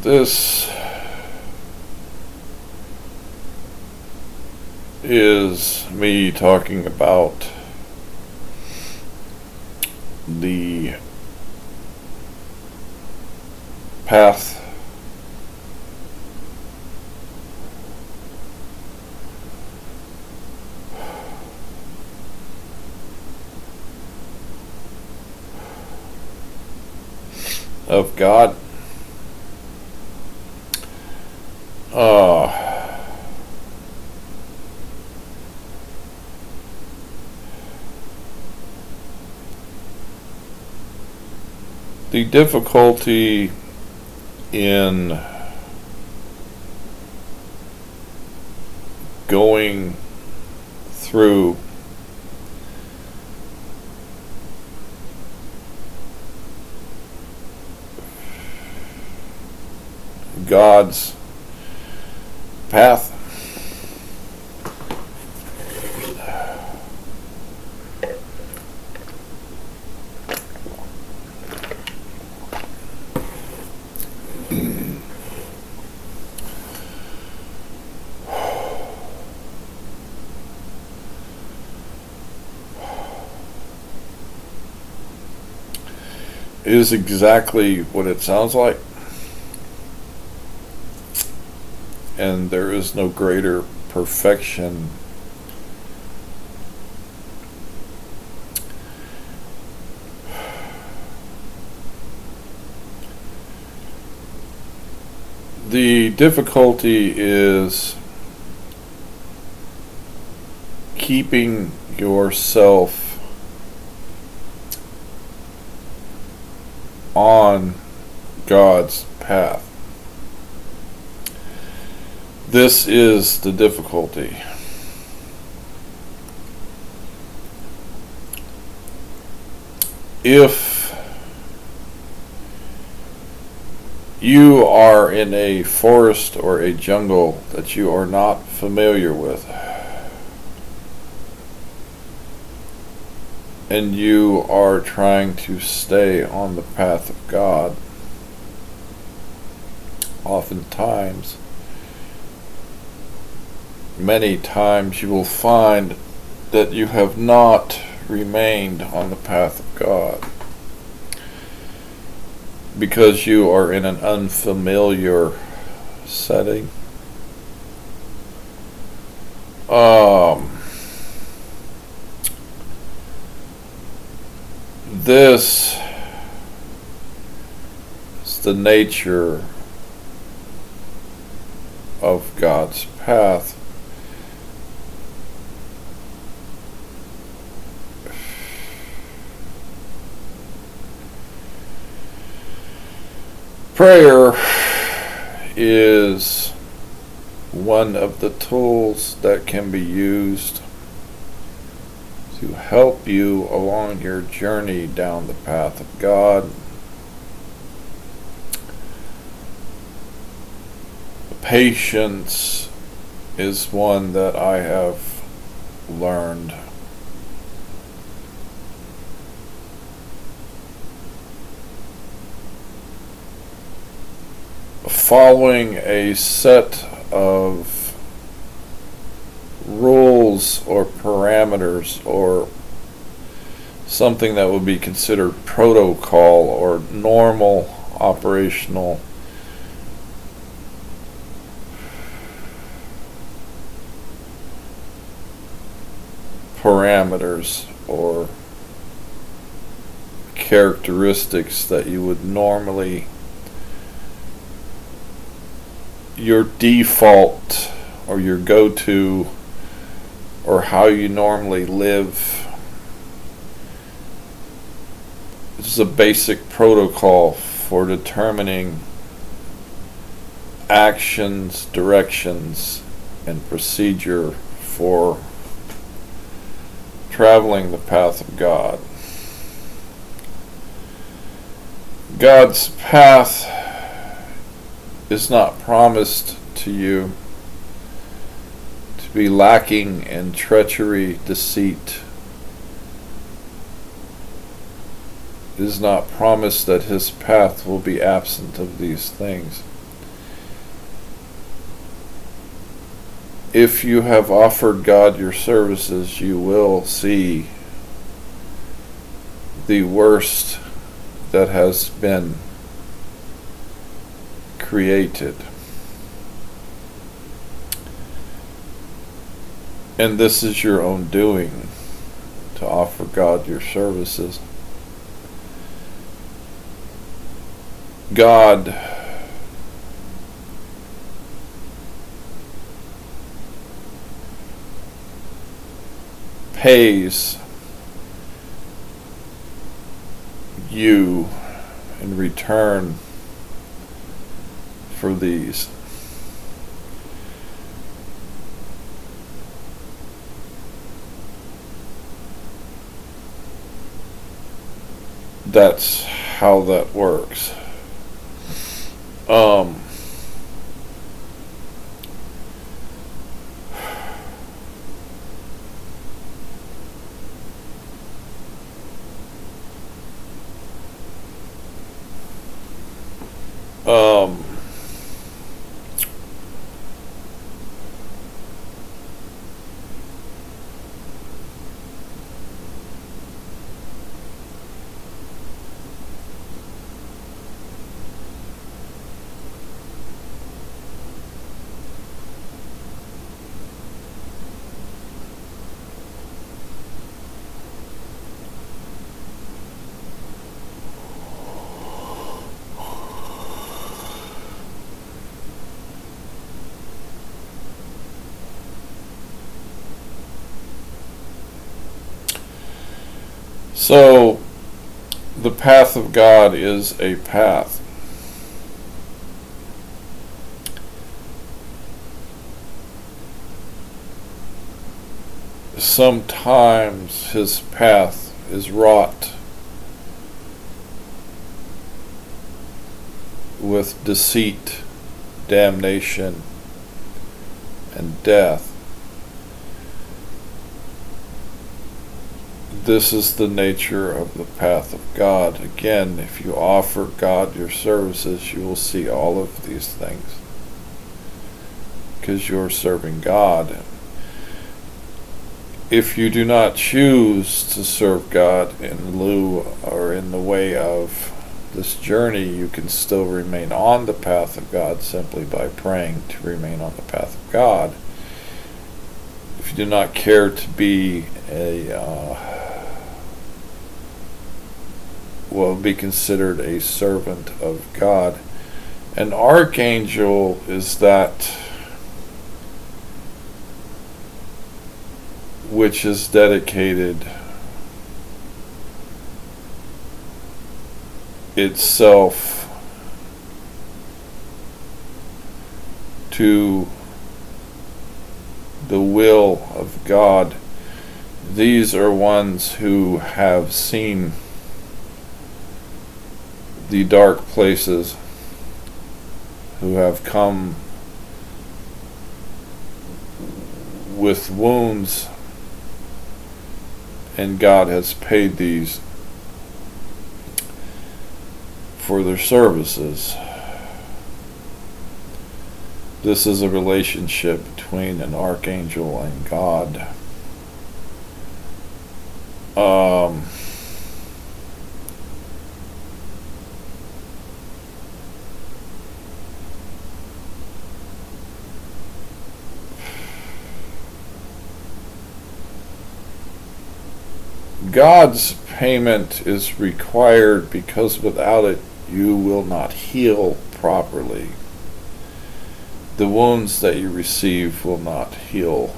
This is me talking about the path of God. The difficulty in going through God's path is exactly what it sounds like, and there is no greater perfection the difficulty is keeping yourself on God's path. This is the difficulty. If you are in a forest or a jungle that you are not familiar with, and you are trying to stay on the path of God, oftentimes, many times you will find that you have not remained on the path of God because you are in an unfamiliar setting. This is the nature of God's path. Prayer is one of the tools that can be used to help you along your journey down the path of God. Patience is one that I have learned. Following a set of rules or parameters or something that would be considered protocol or normal operational parameters or characteristics that you would normally, your default or your go-to or how you normally live. This is a basic protocol for determining actions, directions, and procedure for traveling the path of God. God's path is not promised to you to be lacking in treachery, deceit. It is not promised that his path will be absent of these things. if you have offered God your services, you will see the worst that has been created. And this is your own doing, to offer God your services. God pays you in return for these. That's how that works. Um, um, so the path of God is a path. Sometimes his path is wrought with deceit, damnation, and death. This is the nature of the path of God. Again, if you offer God your services, you will see all of these things, because you're serving God. If you do not choose to serve God in lieu or in the way of this journey, you can still remain on the path of God simply by praying to remain on the path of God. If you do not care to be be considered a servant of God, an archangel is that which is dedicated itself to the will of God. These are ones who have seen the dark places, who have come with wounds, and God has paid these for their services. This is a relationship between an archangel and God. God's payment is required because without it you will not heal properly. The wounds that you receive will not heal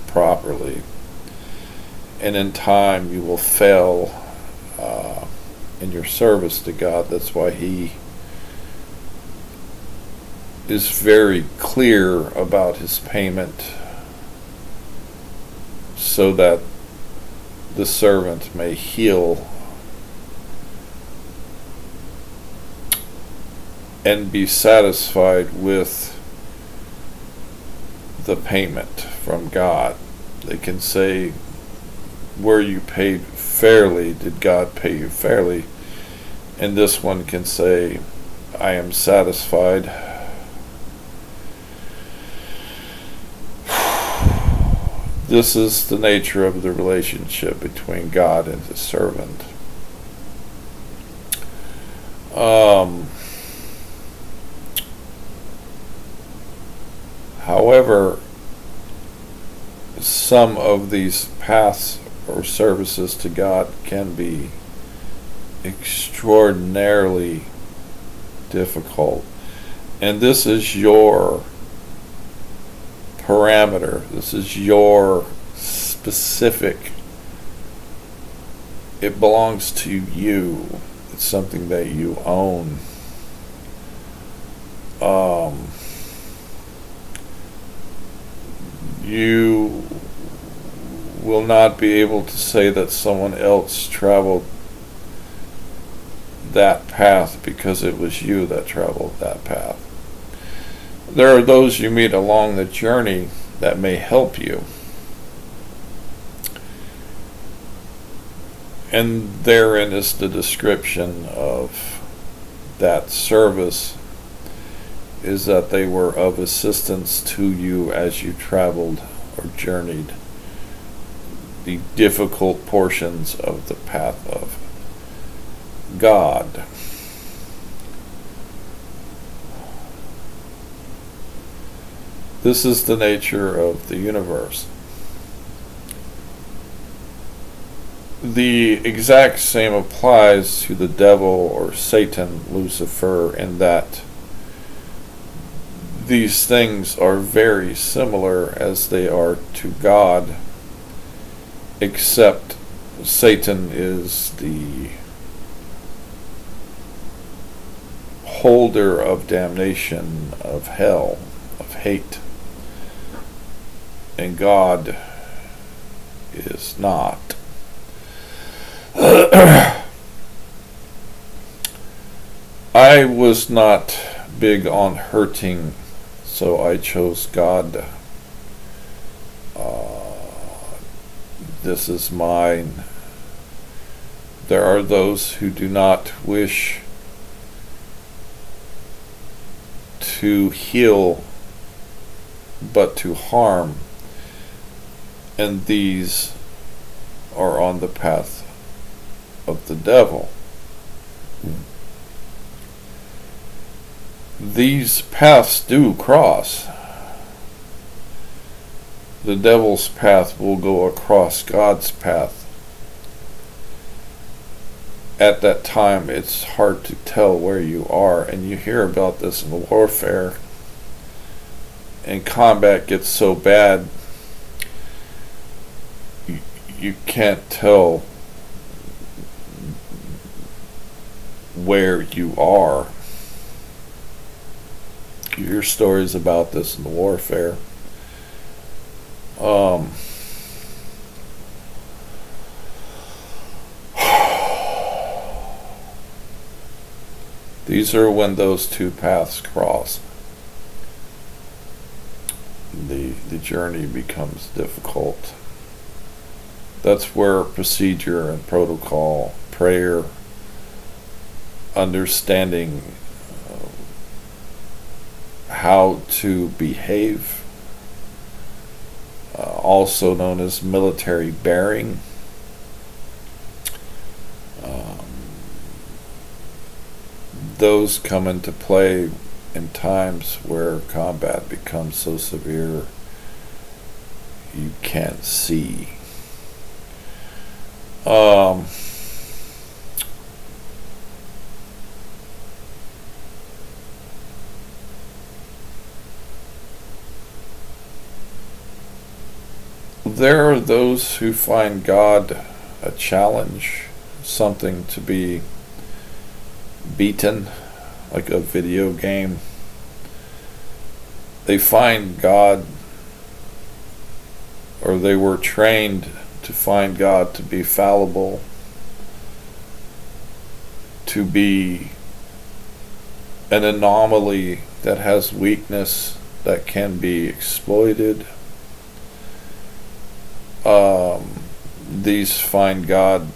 properly. And in time you will fail in your service to God. That's why He is very clear about His payment, so that the servant may heal and be satisfied with the payment from God. They can say, were you paid fairly? Did God pay you fairly? And this one can say, I am satisfied. This is the nature of the relationship between God and his servant. However, some of these paths or services to God can be extraordinarily difficult. And this is your parameter. This is your specific. It belongs to you. It's something that you own. You will not be able to say that someone else traveled that path because it was you that traveled that path. There are those you meet along the journey that may help you. And therein is the description of that service, is that they were of assistance to you as you traveled or journeyed the difficult portions of the path of God. This is the nature of the universe. The exact same applies to the devil or Satan, Lucifer, in that these things are very similar as they are to God, except Satan is the holder of damnation, of hell, of hate, and God is not. I was not big on hurting, so I chose God. This is mine. There are those who do not wish to heal, but to harm, and these are on the path of the devil. These paths do cross. The devil's path will go across God's path. At that time, it's hard to tell where you are, and you hear about this in warfare, and combat gets so bad, you can't tell where you are. You hear stories about this in the warfare. These are when those two paths cross. The journey becomes difficult. That's where procedure and protocol, prayer, understanding how to behave, also known as military bearing, those come into play in times where combat becomes so severe you can't see. There are those who find God a challenge, something to be beaten, like a video game. They find God, or they were trained to find God to be fallible, to be an anomaly that has weakness that can be exploited. These find God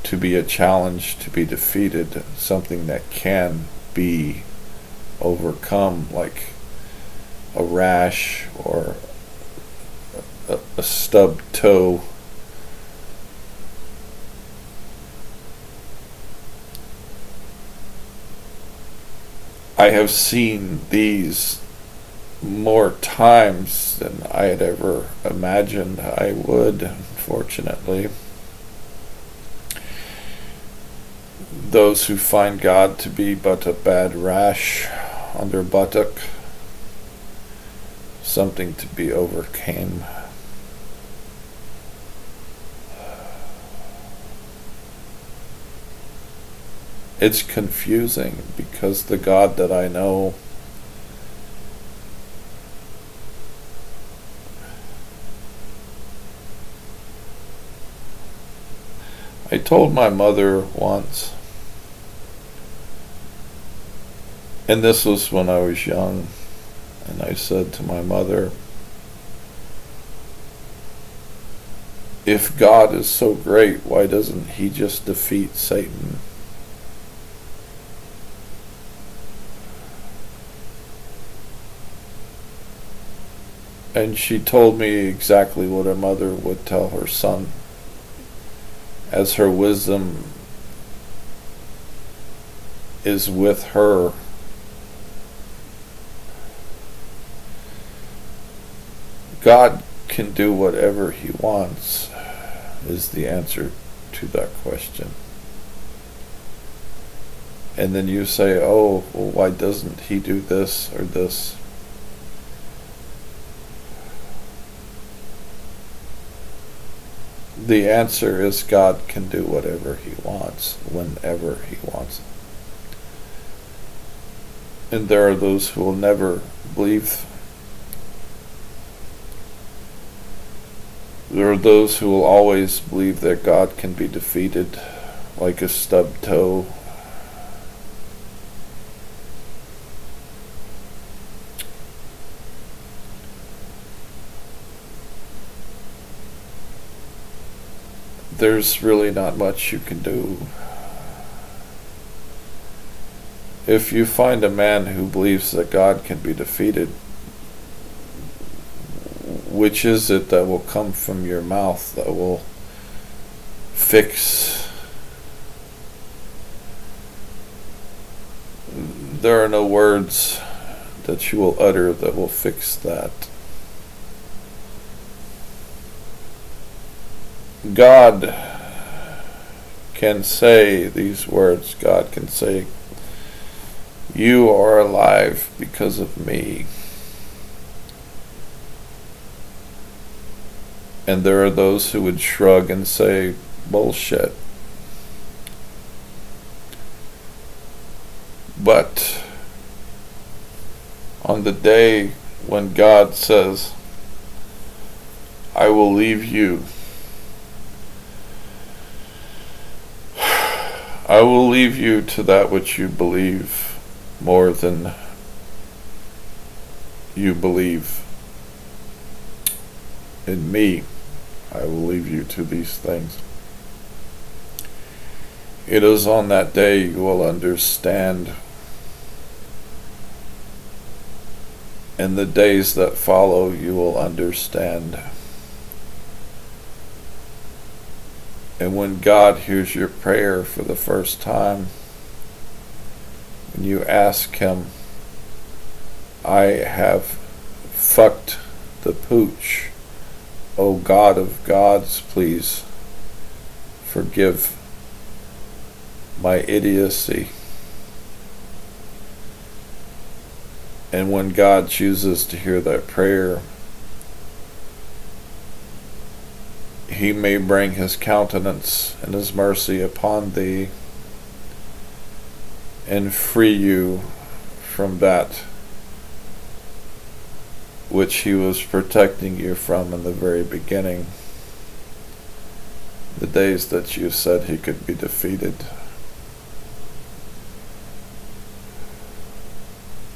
to be a challenge to be defeated, something that can be overcome, like a rash or a stubbed toe. I have seen these more times than I had ever imagined I would, unfortunately. Those who find God to be but a bad rash on their buttock, something to be overcame. It's confusing because the God that I know I told my mother once, and this was when I was young, and I said to my mother, if God is so great, why doesn't he just defeat Satan? And she told me exactly what a mother would tell her son, as her wisdom is with her. God can do whatever he wants, is the answer to that question. And then you say, oh, well, why doesn't he do this or this? The answer is God can do whatever he wants, whenever he wants. And there are those who will never believe. There are those who will always believe that God can be defeated like a stubbed toe. There's really not much you can do. If you find a man who believes that God can be defeated, which is it that will come from your mouth that will fix? There are no words that you will utter that will fix that. God can say these words. God can say, you are alive because of me. And there are those who would shrug and say, bullshit. But on the day when God says, I will leave you, I will leave you to that which you believe more than you believe in me. I will leave you to these things. It is on that day you will understand. In the days that follow, you will understand. And when God hears your prayer for the first time, when you ask him, I have fucked the pooch, O God of gods, please forgive my idiocy. And when God chooses to hear that prayer, he may bring his countenance and his mercy upon thee and free you from that which he was protecting you from in the very beginning, the days that you said he could be defeated.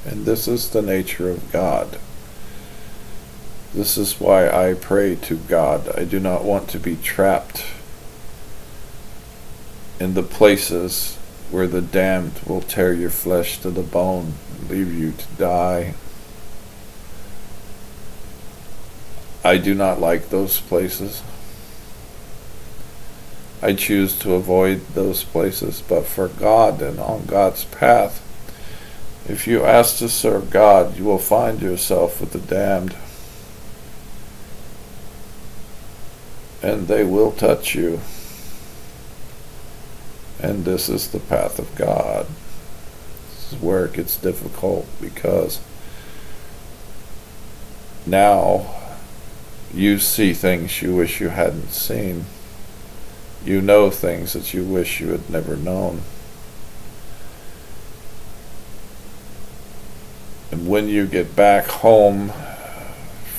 And this is the nature of God. This is why I pray to God. I do not want to be trapped in the places where the damned will tear your flesh to the bone and leave you to die. I do not like those places. I choose to avoid those places, but for God and on God's path, if you ask to serve God, you will find yourself with the damned, and they will touch you. And this is the path of God. This is where it gets difficult, because now you see things you wish you hadn't seen. You know things that you wish you had never known. And when you get back home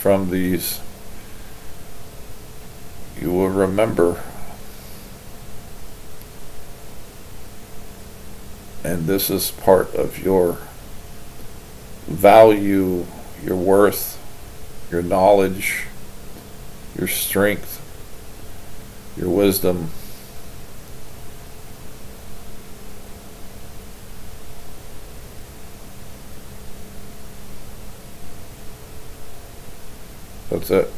from these, you will remember. And this is part of your value, your worth, your knowledge, your strength, your wisdom. That's it.